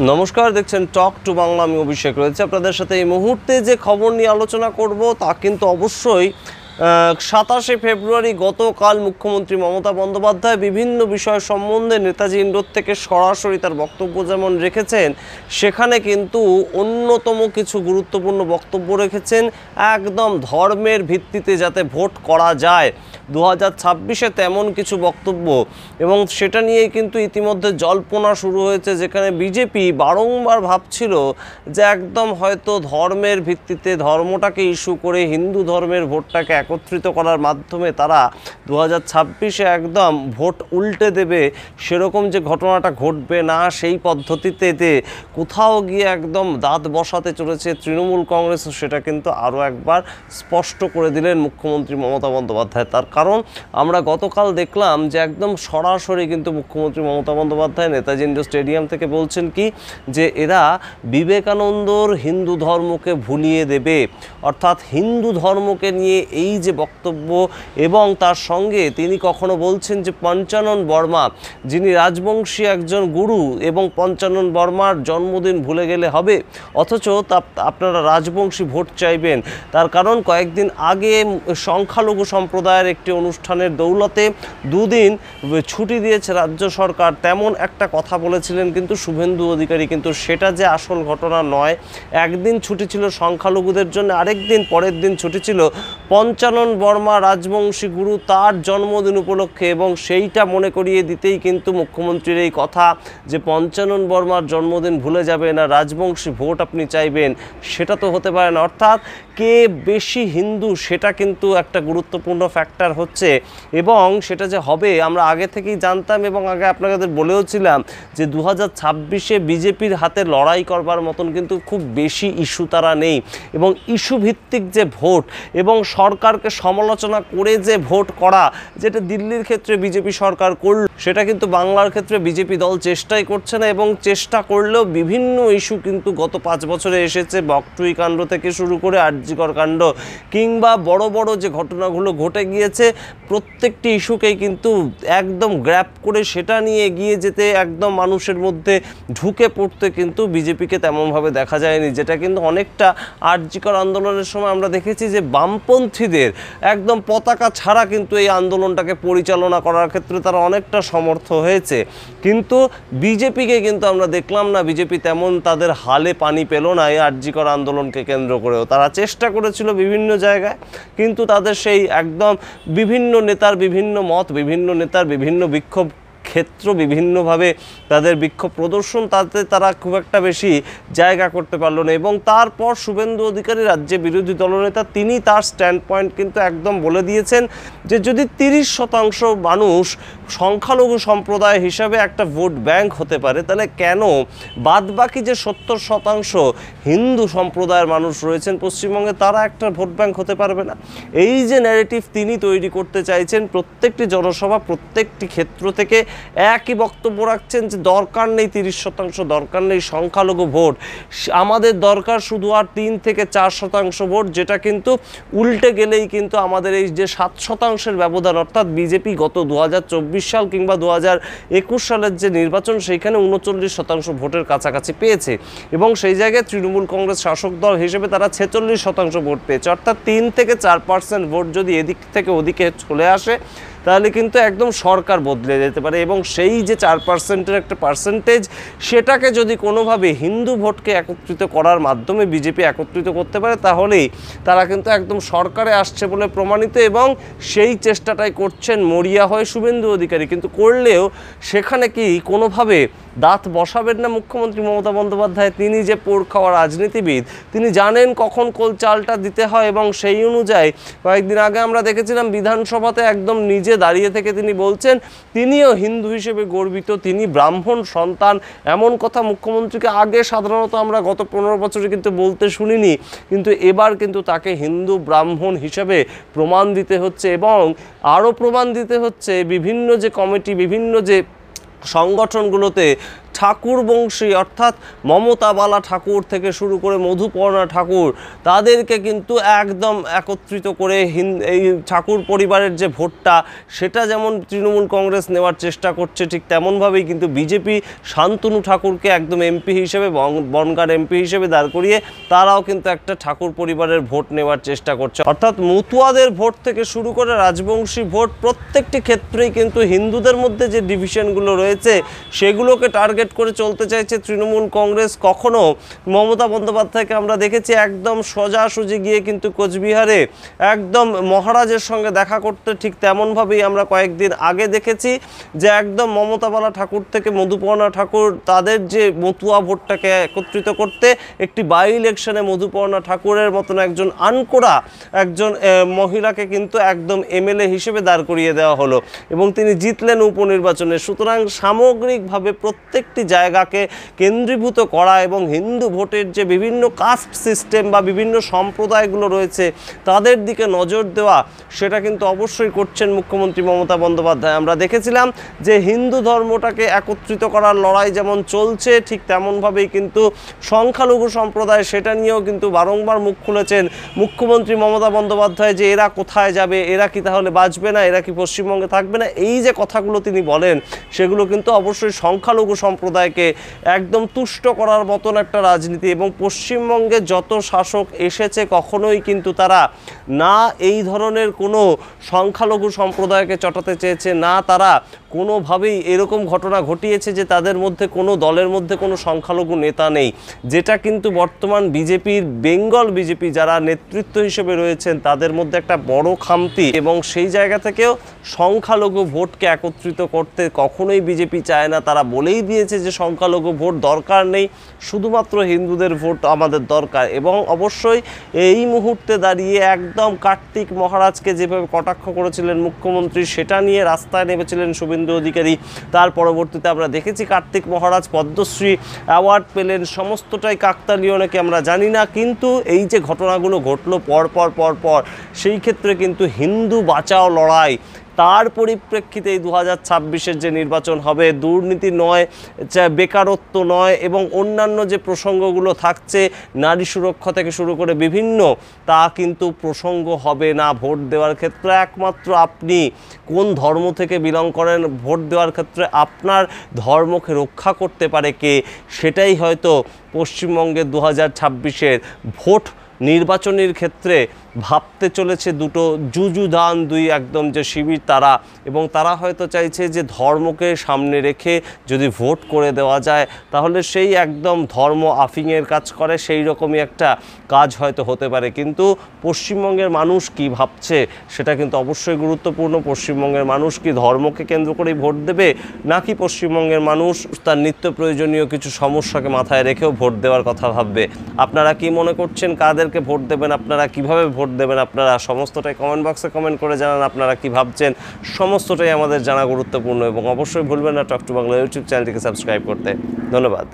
নমস্কার, দেখছেন talk to Bangla. আমি অভিষেক রয়েছে আপনাদের সাথে। এই মুহূর্তে যে খবর নিয়ে আলোচনা করব তা কিন্তু অবশ্যই 27শে ফেব্রুয়ারি গতকাল মুখ্যমন্ত্রী মমতা বন্দ্যোপাধ্যায় বিভিন্ন বিষয় সম্বন্ধে নেতাজি ইন্ডোর থেকে সরাসরি তার বক্তব্য যেমন রেখেছেন, সেখানে কিন্তু অন্যতম কিছু গুরুত্বপূর্ণ বক্তব্য রেখেছেন। একদম ধর্মের ভিত্তিতে যাতে ভোট করা যায় 2026-এ, তেমন কিছু বক্তব্য। এবং সেটা নিয়েই কিন্তু ইতিমধ্যে জল্পনা শুরু হয়েছে, যেখানে বিজেপি বারংবার ভাবছিল যে একদম হয়তো ধর্মের ভিত্তিতে, ধর্মটাকে ইস্যু করে হিন্দু ধর্মের ভোটটাকে একত্রিত করার মাধ্যমে তারা 2026-এ একদম ভোট উল্টে দেবে। সেরকম যে ঘটনাটা ঘটবে না, সেই পদ্ধতিতে কোথাও গিয়ে একদম দাঁত বসাতে চলেছে তৃণমূল কংগ্রেস, সেটা কিন্তু আরও একবার স্পষ্ট করে দিলেন মুখ্যমন্ত্রী মমতা বন্দ্যোপাধ্যায়। তার কারণ আমরা গতকাল দেখলাম যে একদম সরাসরি কিন্তু মুখ্যমন্ত্রী মমতা বন্দ্যোপাধ্যায় নেতাজি ইন্ডোর স্টেডিয়াম থেকে বলছেন কি, যে এরা বিবেকানন্দর হিন্দু ধর্মকে ভুলিয়ে দেবে। অর্থাৎ হিন্দু ধর্মকে নিয়ে এই যে বক্তব্য, এবং তার সঙ্গে তিনি কখনো বলছেন যে পঞ্চানন বর্মা, যিনি রাজবংশী একজন গুরু, এবং পঞ্চানন বর্মার জন্মদিন ভুলে গেলে হবে, অথচ আপনারা রাজবংশী ভোট চাইবেন। তার কারণ কয়েকদিন আগে সংখ্যালঘু সম্প্রদায়ের একটি অনুষ্ঠানের দৌলতে দুদিন ছুটি দিয়েছে রাজ্য সরকার, তেমন একটা কথা বলেছিলেন কিন্তু শুভেন্দু অধিকারী। কিন্তু সেটা যে আসল ঘটনা নয়। একদিন ছুটি ছিল সংখ্যালঘুদের জন্য, আরেকদিন পরের দিন ছুটি ছিল পঞ্চানন বর্মা রাজবংশী গুরু, তার জন্মদিন উপলক্ষে। এবং সেইটা মনে করিয়ে দিতেই কিন্তু মুখ্যমন্ত্রীর এই কথা যে পঞ্চানন বর্মার জন্মদিন ভুলে যাবেন আর রাজবংশী ভোট আপনি চাইবেন, সেটা তো হতে পারে না। অর্থাৎ কে বেশি হিন্দু সেটা কিন্তু একটা গুরুত্বপূর্ণ ফ্যাক্টর হচ্ছে, এবং সেটা যে হবে আমরা আগে থেকেই জানতাম, এবং আগে আপনাদের বলেওছিলাম যে 2026-এ বিজেপির হাতে লড়াই করবার মতন কিন্তু খুব বেশি ইস্যু তারা নেই। এবং ইস্যু ভিত্তিক যে ভোট এবং সরকারকে সমালোচনা করে যে ভোট করা, যেটা দিল্লির ক্ষেত্রে বিজেপি সরকার করল, সেটা কিন্তু বাংলার ক্ষেত্রে বিজেপি দল চেষ্টাই করছে না। এবং চেষ্টা করলেও বিভিন্ন ইস্যু কিন্তু গত 5 বছরে এসেছে, বকটুই কাণ্ড থেকে শুরু করে আরজিকর কাণ্ড, কিংবা বড় বড় যে ঘটনাগুলো ঘটে গিয়েছে, প্রত্যেকটি ইস্যুকেই কিন্তু একদম গ্র্যাব করে সেটা নিয়ে এগিয়ে যেতে, একদম মানুষের মধ্যে ঢুকে পড়তে কিন্তু বিজেপিকে তেমনভাবে দেখা যায়নি। যেটা কিন্তু অনেকটা আরজিকর আন্দোলনের সময় আমরা দেখেছি যে বামপন্থীদের একদম পতাকা ছাড়া কিন্তু এই আন্দোলনটাকে পরিচালনা করার ক্ষেত্রে তারা অনেকটা সমর্থ হয়েছে। কিন্তু বিজেপিকে কিন্তু আমরা দেখলাম না, বিজেপি তেমন তাদের হালে পানি পেল না এই আরজিকর আন্দোলনকে কেন্দ্র করেও। তারা চেষ্টা করেছিল বিভিন্ন জায়গায়, কিন্তু তাদের সেই একদম বিভিন্ন নেতার বিভিন্ন মত, বিভিন্ন নেতার বিভিন্ন বিক্ষোভ ক্ষেত্র, বিভিন্নভাবে তাদের বিক্ষোভ প্রদর্শন, তাতে তারা খুব একটা বেশি জায়গা করতে পারলো না। এবং তারপর শুভেন্দু অধিকারী, রাজ্যে বিরোধী দলনেতা, তিনি তার স্ট্যান্ড পয়েন্ট কিন্তু একদম বলে দিয়েছেন যে যদি 30% মানুষ সংখ্যালঘু সম্প্রদায় হিসাবে একটা ভোট ব্যাংক হতে পারে, তাহলে কেন বাদবাকি যে 70% হিন্দু সম্প্রদায়ের মানুষ রয়েছেন পশ্চিমবঙ্গে, তারা একটা ভোট ব্যাংক হতে পারবে না? এই যে ন্যারেটিভ তিনি তৈরি করতে চাইছেন, প্রত্যেকটি জনসভা, প্রত্যেকটি ক্ষেত্র থেকে একই বক্তব্য রাখছেন যে দরকার নেই 30%, দরকার নেই সংখ্যালঘু ভোট, আমাদের দরকার শুধু আর 3 থেকে 4% ভোট, যেটা কিন্তু উল্টে গেলেই কিন্তু আমাদের এই যে 7%-এর ব্যবধান, অর্থাৎ বিজেপি গত 2024 সাল কিংবা 2021 সালের যে নির্বাচন, সেইখানে 39% ভোটের কাছাকাছি পেয়েছে। এবং সেই জায়গায় তৃণমূল কংগ্রেস শাসক দল হিসেবে তারা 46% ভোট পেয়েছে। অর্থাৎ 3 থেকে 4% ভোট যদি এদিক থেকে ওদিকে চলে আসে, তাহলে কিন্তু একদম সরকার বদলে যেতে পারে। এবং সেই যে 4%-এর একটা পার্সেন্টেজ, সেটাকে যদি কোনোভাবে হিন্দু ভোটকে একত্রিত করার মাধ্যমে বিজেপি একত্রিত করতে পারে, তাহলেই তারা কিন্তু একদম সরকারে আসছে বলে প্রমাণিত। এবং সেই চেষ্টাটাই করছেন মরিয়া হয়ে শুভেন্দু অধিকারী। কিন্তু করলেও সেখানে কি কোনোভাবে দাঁত বসাবেন না মুখ্যমন্ত্রী মমতা বন্দ্যোপাধ্যায়? তিনি যে পোড় খাওয়া রাজনীতিবিদ, তিনি জানেন কখন কোন চালটা দিতে হয়। এবং সেই অনুযায়ী কয়েকদিন আগে আমরা দেখেছিলাম বিধানসভাতে একদম নিজে দাঁড়িয়ে থেকে তিনি বলছেন তিনিও হিন্দু হিসেবে গর্বিত, তিনি ব্রাহ্মণ সন্তান। এমন কথা মুখ্যমন্ত্রীকে আগে সাধারণত আমরা গত 15 বছরে কিন্তু বলতে শুনিনি, কিন্তু এবার কিন্তু তাকে হিন্দু ব্রাহ্মণ হিসেবে প্রমাণ দিতে হচ্ছে। এবং আরও প্রমাণ দিতে হচ্ছে বিভিন্ন যে কমিটি, বিভিন্ন যে সংগঠনগুলোতে ঠাকুর বংশী অর্থাৎ মমতা বালা ঠাকুর থেকে শুরু করে মধুপর্ণা ঠাকুর, তাদেরকে কিন্তু একদম একত্রিত করে এই ঠাকুর পরিবারের যে ভোটটা সেটা যেমন তৃণমূল কংগ্রেস নেওয়ার চেষ্টা করছে, ঠিক তেমনভাবেই কিন্তু বিজেপি শান্তনু ঠাকুরকে একদম এমপি হিসেবে বনগাঁর এমপি হিসেবে দাঁড় করিয়ে তারাও কিন্তু একটা ঠাকুর পরিবারের ভোট নেওয়ার চেষ্টা করছে। অর্থাৎ মতুয়াদের ভোট থেকে শুরু করে রাজবংশী ভোট প্রত্যেকটি ক্ষেত্রেই কিন্তু হিন্দুদের মধ্যে যে ডিভিশনগুলো রয়েছে সেগুলোকে টার্গেট করে চলতে চাইছে তৃণমূল কংগ্রেস। কখনো মমতা বন্দ্যোপাধ্যায়কে আমরা দেখেছি একদম সোজাসুজি গিয়ে কিন্তু কোচবিহারে একদম মহারাজের সঙ্গে দেখা করতে, ঠিক তেমনভাবেই আমরা কয়েকদিন আগে দেখেছি যে একদম মমতাবালা ঠাকুর থেকে মধুপর্ণা ঠাকুর তাদের যে মতুয়া ভোটটাকে একত্রিত করতে একটি বাই ইলেকশনে মধুপর্ণা ঠাকুরের মতন একজন আনকোড়া একজন মহিলাকে কিন্তু একদম এমএলএ হিসেবে দাঁড় করিয়ে দেওয়া হলো এবং তিনি জিতলেন উপনির্বাচনে। সুতরাং সামগ্রিকভাবে প্রত্যেকটি জায়গাকে কেন্দ্রীভূত করা এবং হিন্দু ভোটের যে বিভিন্ন কাস্ট সিস্টেম বা বিভিন্ন সম্প্রদায়গুলো রয়েছে তাদের দিকে নজর দেওয়া, সেটা কিন্তু অবশ্যই করছেন মুখ্যমন্ত্রী মমতা বন্দ্যোপাধ্যায়। আমরা দেখেছিলাম যে হিন্দু ধর্মটাকে একত্রিত করার লড়াই যেমন চলছে, ঠিক তেমনভাবেই কিন্তু সংখ্যালঘু সম্প্রদায় সেটা নিয়েও কিন্তু বারংবার মুখ খুলেছেন মুখ্যমন্ত্রী মমতা বন্দ্যোপাধ্যায় যে এরা কোথায় যাবে, এরা কি তাহলে বাঁচবে না, এরা কি পশ্চিমবঙ্গে থাকবে না, এই যে কথাগুলো তিনি বলেন সেগুলো কিন্তু অবশ্যই সংখ্যালঘু সম্প্রদায়কে একদম তুষ্ট করার মতন একটা রাজনীতি। এবং পশ্চিমবঙ্গে যত শাসক এসেছে কখনোই কিন্তু তারা না এই ধরনের কোনো সংখ্যালঘু সম্প্রদায়কে চটাতে চেয়েছে, না তারা কোনোভাবেই এরকম ঘটনা ঘটিয়েছে যে তাদের মধ্যে কোনো দলের মধ্যে কোনো সংখ্যালঘু নেতা নেই, যেটা কিন্তু বর্তমান বিজেপির বেঙ্গল বিজেপি যারা নেতৃত্ব হিসেবে রয়েছেন তাদের মধ্যে একটা বড় খামতি। এবং সেই জায়গা থেকেও সংখ্যালঘু ভোটকে একত্রিত করতে কখনোই বিজেপি চায় না। তারা বলেই দিয়েছে যে সংখ্যালঘু ভোট দরকার নেই, শুধুমাত্র হিন্দুদের ভোট আমাদের দরকার। এবং অবশ্যই এই মুহূর্তে দাঁড়িয়ে একদম কার্তিক মহারাজকে যেভাবে কটাক্ষ করেছিলেন মুখ্যমন্ত্রী, সেটা নিয়ে রাস্তায় নেমেছিলেন শুভেন্দু অধিকারী। তার পরবর্তীতে আমরা দেখেছি কার্তিক মহারাজ পদ্মশ্রী অ্যাওয়ার্ড পেলেন, সমস্তটাই কাকতালীয় নাকি আমরা জানি না, কিন্তু এই যে ঘটনাগুলো ঘটলো পর সেই ক্ষেত্রে কিন্তু হিন্দু বাঁচাও লড়াই, তার পরিপ্রেক্ষিতে এই 2026-এর যে নির্বাচন হবে, দুর্নীতি নয়, বেকারত্ব নয় এবং অন্যান্য যে প্রসঙ্গগুলো থাকছে নারী সুরক্ষা থেকে শুরু করে বিভিন্ন, তা কিন্তু প্রসঙ্গ হবে না ভোট দেওয়ার ক্ষেত্রে। একমাত্র আপনি কোন ধর্ম থেকে বিলং করেন, ভোট দেওয়ার ক্ষেত্রে আপনার ধর্মকে রক্ষা করতে পারে কে, সেটাই হয়তো পশ্চিমবঙ্গের 2026-এর ভোট নির্বাচনের ক্ষেত্রে ভাবতে চলেছে দুটো যুযুধান দুই একদম যে শিবির তারা। এবং তারা হয়তো চাইছে যে ধর্মকে সামনে রেখে যদি ভোট করে দেওয়া যায় তাহলে সেই একদম ধর্ম আফিংয়ের কাজ করে সেই রকমই একটা কাজ হয়তো হতে পারে। কিন্তু পশ্চিমবঙ্গের মানুষ কি ভাবছে সেটা কিন্তু অবশ্যই গুরুত্বপূর্ণ। পশ্চিমবঙ্গের মানুষ কি ধর্মকে কেন্দ্র করেই ভোট দেবে, নাকি পশ্চিমবঙ্গের মানুষ তার নিত্য প্রয়োজনীয় কিছু সমস্যাকে মাথায় রেখেও ভোট দেওয়ার কথা ভাববে? আপনারা কি মনে করছেন কাদেরকে ভোট দেবেন, আপনারা কিভাবে ভোট দেবেন, আপনারা সমস্তটাই কমেন্ট বক্সে কমেন্ট করে জানান। আপনারা কি ভাবছেন সমস্তটাই আমাদের জানা গুরুত্বপূর্ণ এবং অবশ্যই ভুলবেন না টক টু বাংলা ইউটিউব চ্যানেলটিকে সাবস্ক্রাইব করতে। ধন্যবাদ।